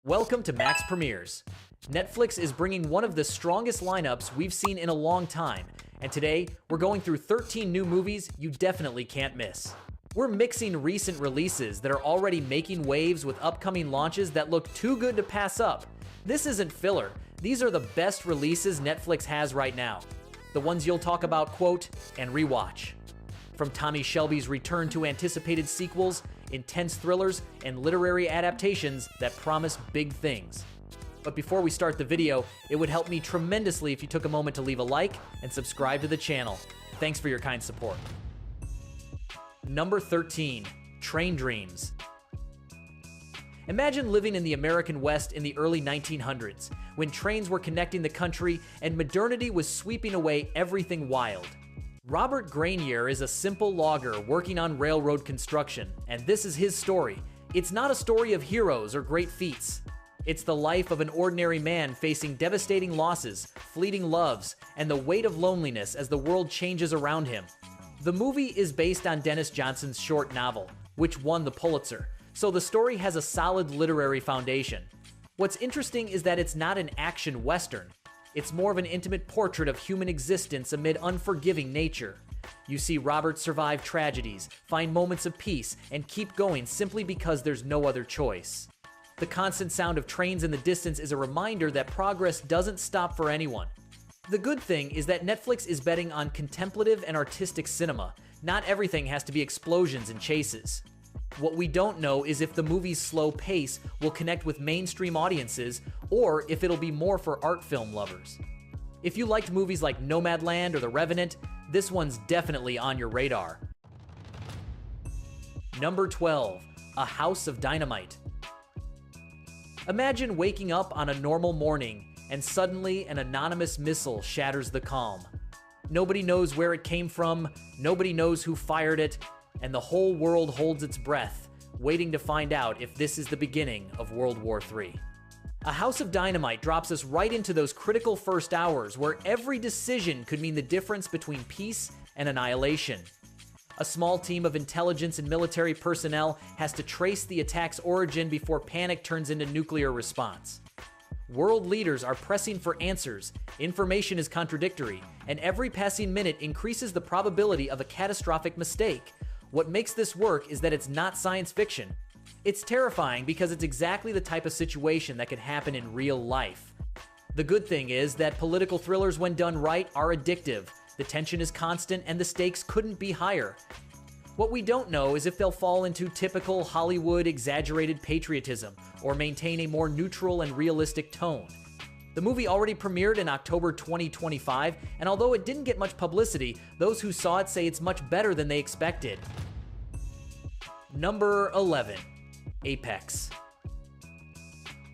Welcome to Max Premieres. Netflix is bringing one of the strongest lineups we've seen in a long time, and today we're going through 13 new movies you definitely can't miss. We're mixing recent releases that are already making waves with upcoming launches that look too good to pass up. This isn't filler, these are the best releases Netflix has right now. The ones you'll talk about, quote, and rewatch. From Tommy Shelby's return to anticipated sequels, intense thrillers, and literary adaptations that promise big things. But before we start the video, it would help me tremendously if you took a moment to leave a like and subscribe to the channel. Thanks for your kind support. Number 13, Train Dreams. Imagine living in the American West in the early 1900s, when trains were connecting the country and modernity was sweeping away everything wild. Robert Grenier is a simple logger working on railroad construction, and this is his story. It's not a story of heroes or great feats. It's the life of an ordinary man facing devastating losses, fleeting loves, and the weight of loneliness as the world changes around him. The movie is based on Dennis Johnson's short novel, which won the Pulitzer, so the story has a solid literary foundation. What's interesting is that it's not an action western. It's more of an intimate portrait of human existence amid unforgiving nature. You see Robert survive tragedies, find moments of peace, and keep going simply because there's no other choice. The constant sound of trains in the distance is a reminder that progress doesn't stop for anyone. The good thing is that Netflix is betting on contemplative and artistic cinema. Not everything has to be explosions and chases. What we don't know is if the movie's slow pace will connect with mainstream audiences or if it'll be more for art film lovers. If you liked movies like Nomadland or The Revenant, this one's definitely on your radar. Number 12, A House of Dynamite. Imagine waking up on a normal morning and suddenly an anonymous missile shatters the calm. Nobody knows where it came from, nobody knows who fired it, and the whole world holds its breath, waiting to find out if this is the beginning of World War III. A House of Dynamite drops us right into those critical first hours where every decision could mean the difference between peace and annihilation. A small team of intelligence and military personnel has to trace the attack's origin before panic turns into nuclear response. World leaders are pressing for answers, information is contradictory, and every passing minute increases the probability of a catastrophic mistake. What makes this work is that it's not science fiction. It's terrifying because it's exactly the type of situation that could happen in real life. The good thing is that political thrillers, when done right, are addictive. The tension is constant and the stakes couldn't be higher. What we don't know is if they'll fall into typical Hollywood exaggerated patriotism or maintain a more neutral and realistic tone. The movie already premiered in October 2025, and although it didn't get much publicity, those who saw it say it's much better than they expected. Number 11, Apex.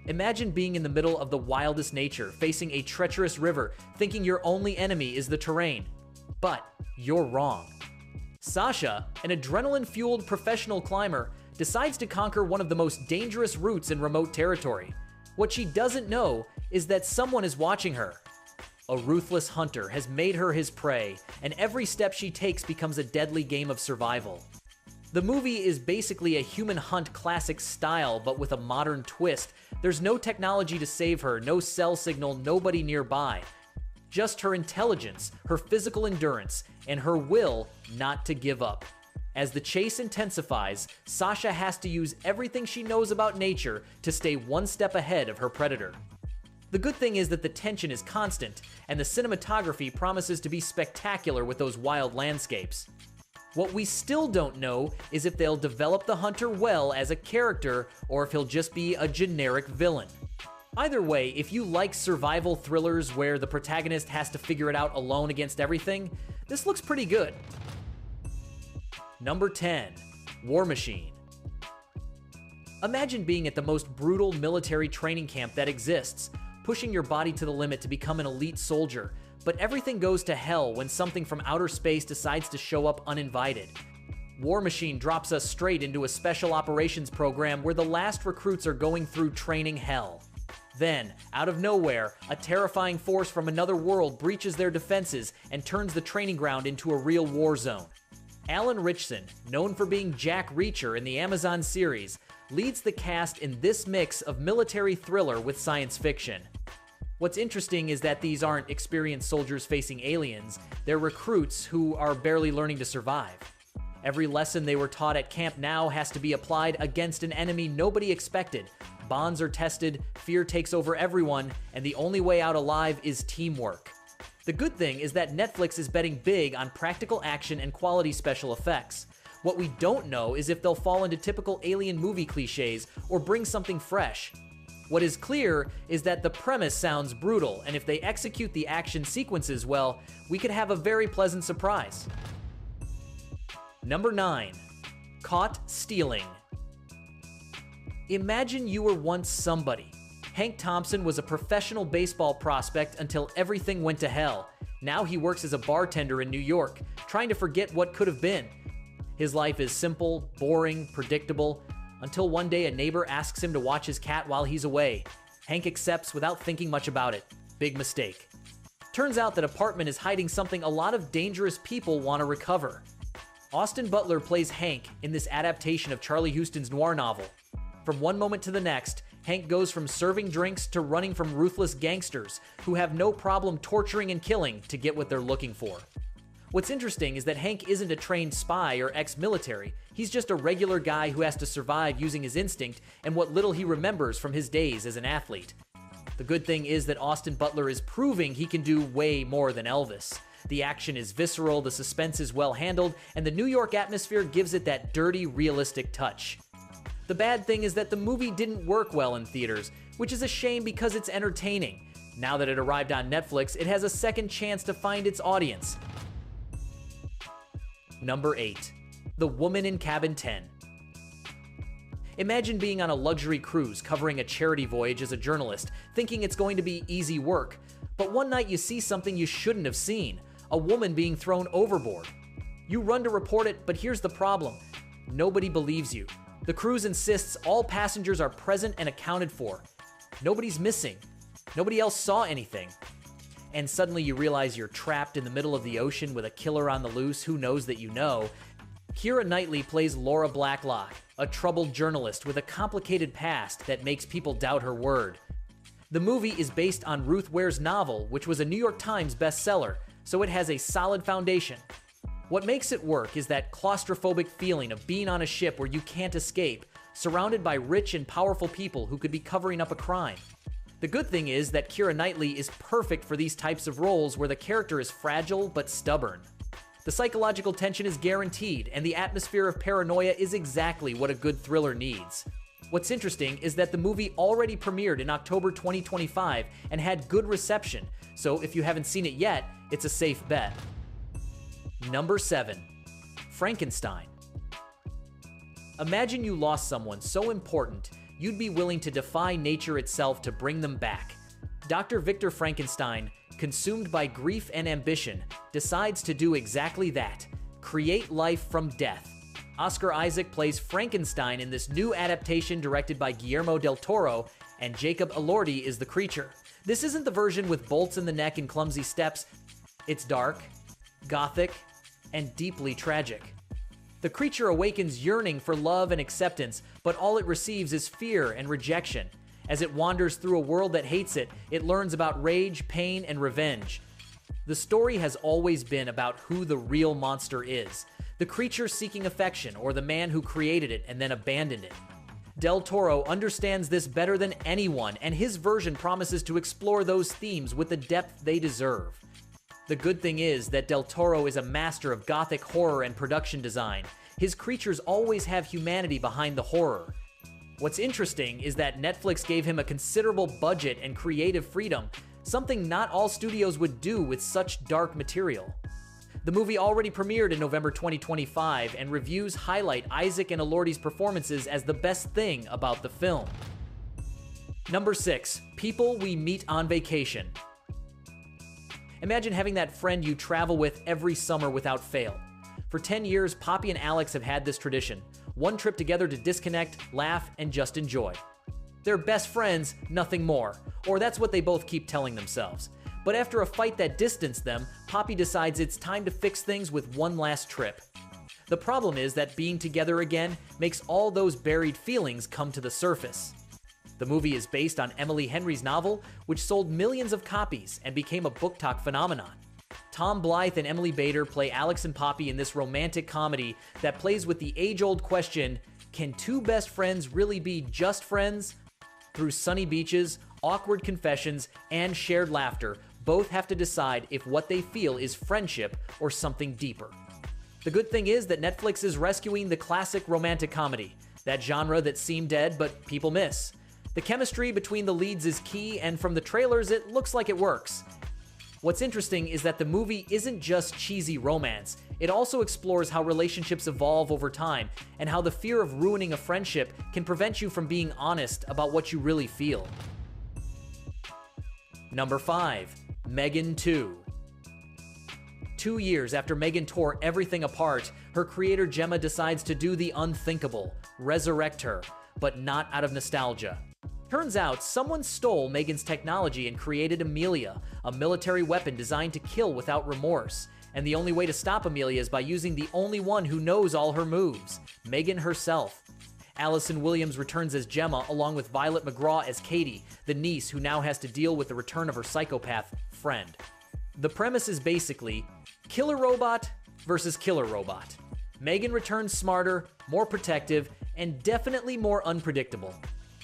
Imagine being in the middle of the wildest nature, facing a treacherous river, thinking your only enemy is the terrain. But you're wrong. Sasha, an adrenaline-fueled professional climber, decides to conquer one of the most dangerous routes in remote territory. What she doesn't know is that someone is watching her. A ruthless hunter has made her his prey, and every step she takes becomes a deadly game of survival. The movie is basically a human hunt classic style, but with a modern twist. There's no technology to save her, no cell signal, nobody nearby. Just her intelligence, her physical endurance, and her will not to give up. As the chase intensifies, Sasha has to use everything she knows about nature to stay one step ahead of her predator. The good thing is that the tension is constant, and the cinematography promises to be spectacular with those wild landscapes. What we still don't know is if they'll develop the hunter well as a character or if he'll just be a generic villain. Either way, if you like survival thrillers where the protagonist has to figure it out alone against everything, this looks pretty good. Number 10, War Machine. Imagine being at the most brutal military training camp that exists, pushing your body to the limit to become an elite soldier, but everything goes to hell when something from outer space decides to show up uninvited. War Machine drops us straight into a special operations program where the last recruits are going through training hell. Then, out of nowhere, a terrifying force from another world breaches their defenses and turns the training ground into a real war zone. Alan Ritchson, known for being Jack Reacher in the Amazon series, leads the cast in this mix of military thriller with science fiction. What's interesting is that these aren't experienced soldiers facing aliens, they're recruits who are barely learning to survive. Every lesson they were taught at camp now has to be applied against an enemy nobody expected. Bonds are tested, fear takes over everyone, and the only way out alive is teamwork. The good thing is that Netflix is betting big on practical action and quality special effects. What we don't know is if they'll fall into typical alien movie cliches or bring something fresh. What is clear is that the premise sounds brutal, and if they execute the action sequences well, we could have a very pleasant surprise. Number 9. Caught Stealing. Imagine you were once somebody. Hank Thompson was a professional baseball prospect until everything went to hell. Now he works as a bartender in New York, trying to forget what could have been. His life is simple, boring, predictable, until one day a neighbor asks him to watch his cat while he's away. Hank accepts without thinking much about it. Big mistake. Turns out that apartment is hiding something a lot of dangerous people want to recover. Austin Butler plays Hank in this adaptation of Charlie Huston's noir novel. From one moment to the next, Hank goes from serving drinks to running from ruthless gangsters who have no problem torturing and killing to get what they're looking for. What's interesting is that Hank isn't a trained spy or ex-military. He's just a regular guy who has to survive using his instinct and what little he remembers from his days as an athlete. The good thing is that Austin Butler is proving he can do way more than Elvis. The action is visceral, the suspense is well handled, and the New York atmosphere gives it that dirty, realistic touch. The bad thing is that the movie didn't work well in theaters, which is a shame because it's entertaining. Now that it arrived on Netflix, it has a second chance to find its audience. Number 8. The Woman in Cabin 10. Imagine being on a luxury cruise covering a charity voyage as a journalist, thinking it's going to be easy work. But one night you see something you shouldn't have seen. A woman being thrown overboard. You run to report it, but here's the problem. Nobody believes you. The cruise insists all passengers are present and accounted for. Nobody's missing. Nobody else saw anything. And suddenly you realize you're trapped in the middle of the ocean with a killer on the loose who knows that you know. Keira Knightley plays Laura Blacklock, a troubled journalist with a complicated past that makes people doubt her word. The movie is based on Ruth Ware's novel, which was a New York Times bestseller, so it has a solid foundation. What makes it work is that claustrophobic feeling of being on a ship where you can't escape, surrounded by rich and powerful people who could be covering up a crime. The good thing is that Keira Knightley is perfect for these types of roles where the character is fragile but stubborn. The psychological tension is guaranteed, and the atmosphere of paranoia is exactly what a good thriller needs. What's interesting is that the movie already premiered in October 2025 and had good reception, so if you haven't seen it yet, it's a safe bet. Number 7. Frankenstein. Imagine you lost someone so important, you'd be willing to defy nature itself to bring them back. Dr. Victor Frankenstein, consumed by grief and ambition, decides to do exactly that, create life from death. Oscar Isaac plays Frankenstein in this new adaptation directed by Guillermo del Toro, and Jacob Elordi is the creature. This isn't the version with bolts in the neck and clumsy steps. It's dark, gothic, and deeply tragic. The creature awakens yearning for love and acceptance, but all it receives is fear and rejection. As it wanders through a world that hates it, it learns about rage, pain, and revenge. The story has always been about who the real monster is. The creature seeking affection, or the man who created it and then abandoned it. Del Toro understands this better than anyone, and his version promises to explore those themes with the depth they deserve. The good thing is that Del Toro is a master of gothic horror and production design. His creatures always have humanity behind the horror. What's interesting is that Netflix gave him a considerable budget and creative freedom, something not all studios would do with such dark material. The movie already premiered in November 2025, and reviews highlight Isaac and Elordi's performances as the best thing about the film. Number 6. People We Meet on Vacation. Imagine having that friend you travel with every summer without fail. For 10 years, Poppy and Alex have had this tradition. One trip together to disconnect, laugh, and just enjoy. They're best friends, nothing more. Or that's what they both keep telling themselves. But after a fight that distanced them, Poppy decides it's time to fix things with one last trip. The problem is that being together again makes all those buried feelings come to the surface. The movie is based on Emily Henry's novel, which sold millions of copies and became a book talk phenomenon. Tom Blythe and Emily Bader play Alex and Poppy in this romantic comedy that plays with the age-old question, can two best friends really be just friends? Through sunny beaches, awkward confessions, and shared laughter, both have to decide if what they feel is friendship or something deeper. The good thing is that Netflix is rescuing the classic romantic comedy, that genre that seemed dead but people miss. The chemistry between the leads is key, and from the trailers, it looks like it works. What's interesting is that the movie isn't just cheesy romance. It also explores how relationships evolve over time and how the fear of ruining a friendship can prevent you from being honest about what you really feel. Number 5. Megan 2. 2 years after Megan tore everything apart, her creator Gemma decides to do the unthinkable, resurrect her, but not out of nostalgia. Turns out, someone stole Megan's technology and created Amelia, a military weapon designed to kill without remorse. And the only way to stop Amelia is by using the only one who knows all her moves, Megan herself. Allison Williams returns as Gemma, along with Violet McGraw as Katie, the niece who now has to deal with the return of her psychopath friend. The premise is basically killer robot versus killer robot. Megan returns smarter, more protective, and definitely more unpredictable.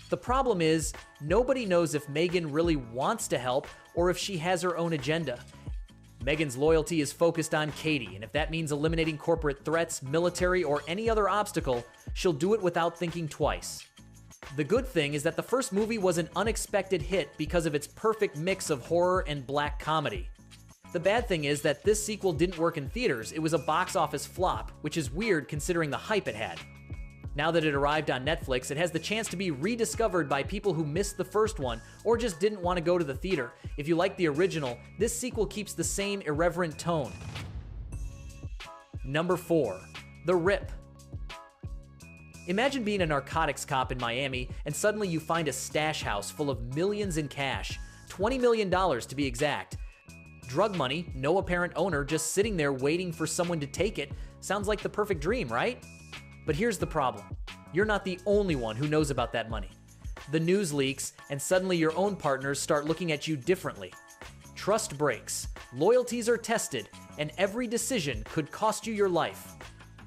The problem is, nobody knows if Megan really wants to help or if she has her own agenda. Megan's loyalty is focused on Katie, and if that means eliminating corporate threats, military, or any other obstacle, she'll do it without thinking twice. The good thing is that the first movie was an unexpected hit because of its perfect mix of horror and black comedy. The bad thing is that this sequel didn't work in theaters. It was a box office flop, which is weird considering the hype it had. Now that it arrived on Netflix, it has the chance to be rediscovered by people who missed the first one or just didn't want to go to the theater. If you like the original, this sequel keeps the same irreverent tone. Number 4. The Rip. Imagine being a narcotics cop in Miami and suddenly you find a stash house full of millions in cash, $20 million to be exact. Drug money, no apparent owner, just sitting there waiting for someone to take it. Sounds like the perfect dream, right? But here's the problem. You're not the only one who knows about that money. The news leaks, and suddenly your own partners start looking at you differently. Trust breaks, loyalties are tested, and every decision could cost you your life.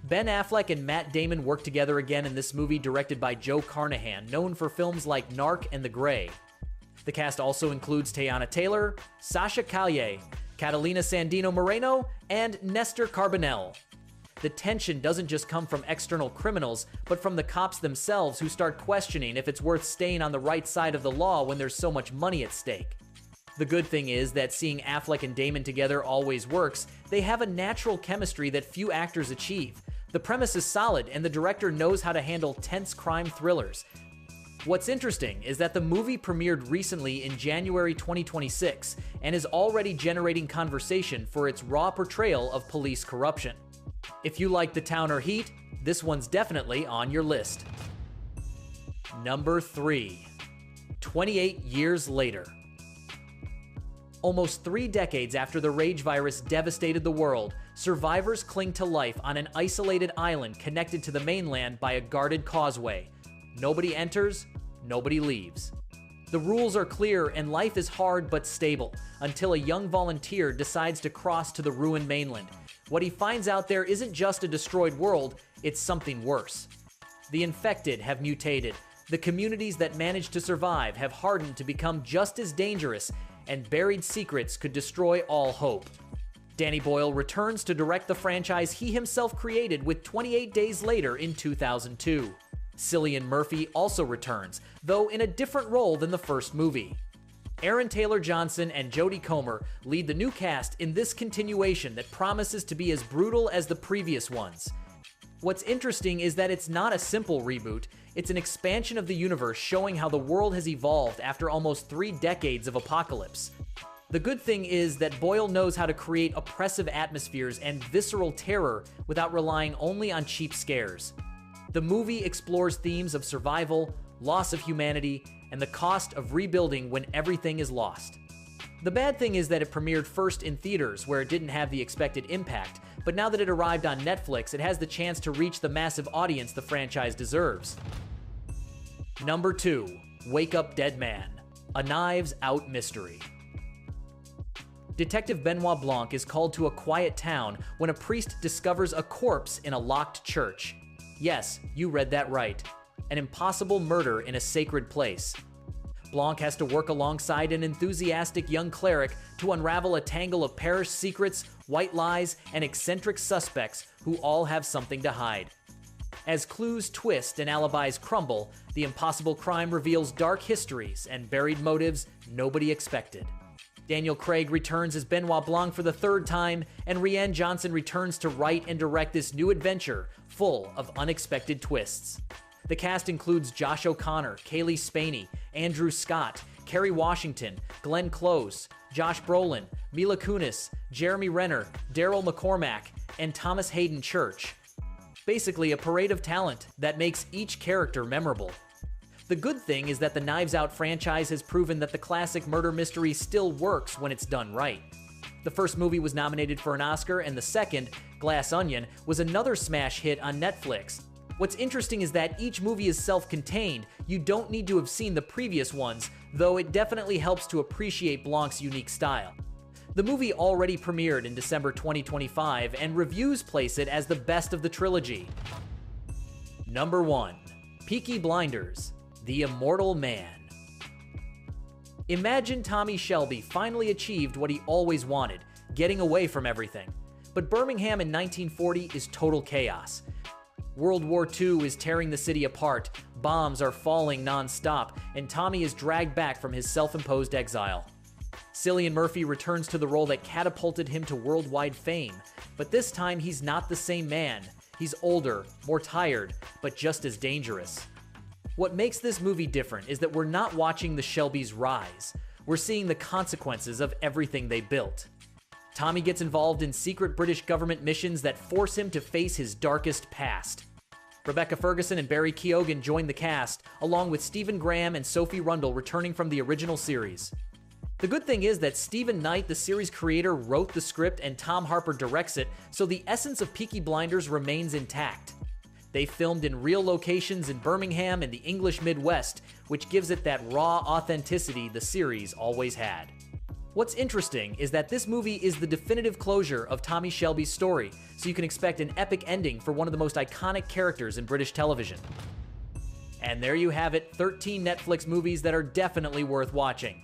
Ben Affleck and Matt Damon work together again in this movie directed by Joe Carnahan, known for films like Narc and The Grey. The cast also includes Teyana Taylor, Sasha Calle, Catalina Sandino Moreno, and Nestor Carbonell. The tension doesn't just come from external criminals, but from the cops themselves who start questioning if it's worth staying on the right side of the law when there's so much money at stake. The good thing is that seeing Affleck and Damon together always works. They have a natural chemistry that few actors achieve. The premise is solid, and the director knows how to handle tense crime thrillers. What's interesting is that the movie premiered recently in January 2026 and is already generating conversation for its raw portrayal of police corruption. If you like The Town or Heat, this one's definitely on your list. Number 3. 28 Years Later. Almost 3 decades after the rage virus devastated the world, survivors cling to life on an isolated island connected to the mainland by a guarded causeway. Nobody enters, nobody leaves. The rules are clear and life is hard but stable until a young volunteer decides to cross to the ruined mainland. What he finds out there isn't just a destroyed world, it's something worse. The infected have mutated. The communities that managed to survive have hardened to become just as dangerous, and buried secrets could destroy all hope. Danny Boyle returns to direct the franchise he himself created with 28 Days Later in 2002. Cillian Murphy also returns, though in a different role than the first movie. Aaron Taylor Johnson and Jodie Comer lead the new cast in this continuation that promises to be as brutal as the previous ones. What's interesting is that it's not a simple reboot, it's an expansion of the universe showing how the world has evolved after almost 3 decades of apocalypse. The good thing is that Boyle knows how to create oppressive atmospheres and visceral terror without relying only on cheap scares. The movie explores themes of survival, loss of humanity, and the cost of rebuilding when everything is lost. The bad thing is that it premiered first in theaters, where it didn't have the expected impact, but now that it arrived on Netflix, it has the chance to reach the massive audience the franchise deserves. Number 2. Wake Up Dead Man, a Knives Out mystery. Detective Benoit Blanc is called to a quiet town when a priest discovers a corpse in a locked church. Yes, you read that right. An impossible murder in a sacred place. Blanc has to work alongside an enthusiastic young cleric to unravel a tangle of parish secrets, white lies, and eccentric suspects who all have something to hide. As clues twist and alibis crumble, the impossible crime reveals dark histories and buried motives nobody expected. Daniel Craig returns as Benoit Blanc for the third time, and Rian Johnson returns to write and direct this new adventure full of unexpected twists. The cast includes Josh O'Connor, Kaylee Spaney, Andrew Scott, Kerry Washington, Glenn Close, Josh Brolin, Mila Kunis, Jeremy Renner, Daryl McCormack, and Thomas Hayden Church. Basically, a parade of talent that makes each character memorable. The good thing is that the Knives Out franchise has proven that the classic murder mystery still works when it's done right. The first movie was nominated for an Oscar, and the second, Glass Onion, was another smash hit on Netflix. What's interesting is that each movie is self-contained. You don't need to have seen the previous ones, though it definitely helps to appreciate Blanc's unique style. The movie already premiered in December 2025, and reviews place it as the best of the trilogy. Number 1. Peaky Blinders, The Immortal Man. Imagine Tommy Shelby finally achieved what he always wanted, getting away from everything. But Birmingham in 1940 is total chaos. World War II is tearing the city apart, bombs are falling non-stop, and Tommy is dragged back from his self-imposed exile. Cillian Murphy returns to the role that catapulted him to worldwide fame, but this time he's not the same man. He's older, more tired, but just as dangerous. What makes this movie different is that we're not watching the Shelbys rise. We're seeing the consequences of everything they built. Tommy gets involved in secret British government missions that force him to face his darkest past. Rebecca Ferguson and Barry Keoghan join the cast, along with Stephen Graham and Sophie Rundle returning from the original series. The good thing is that Stephen Knight, the series creator, wrote the script and Tom Harper directs it, so the essence of Peaky Blinders remains intact. They filmed in real locations in Birmingham and the English Midwest, which gives it that raw authenticity the series always had. What's interesting is that this movie is the definitive closure of Tommy Shelby's story, so you can expect an epic ending for one of the most iconic characters in British television. And there you have it, 13 Netflix movies that are definitely worth watching.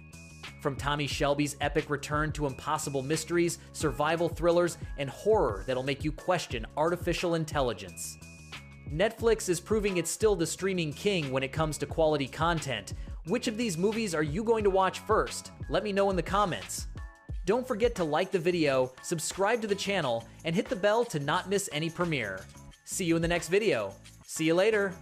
From Tommy Shelby's epic return to impossible mysteries, survival thrillers, and horror that'll make you question artificial intelligence. Netflix is proving it's still the streaming king when it comes to quality content. Which of these movies are you going to watch first? Let me know in the comments. Don't forget to like the video, subscribe to the channel, and hit the bell to not miss any premiere. See you in the next video. See you later.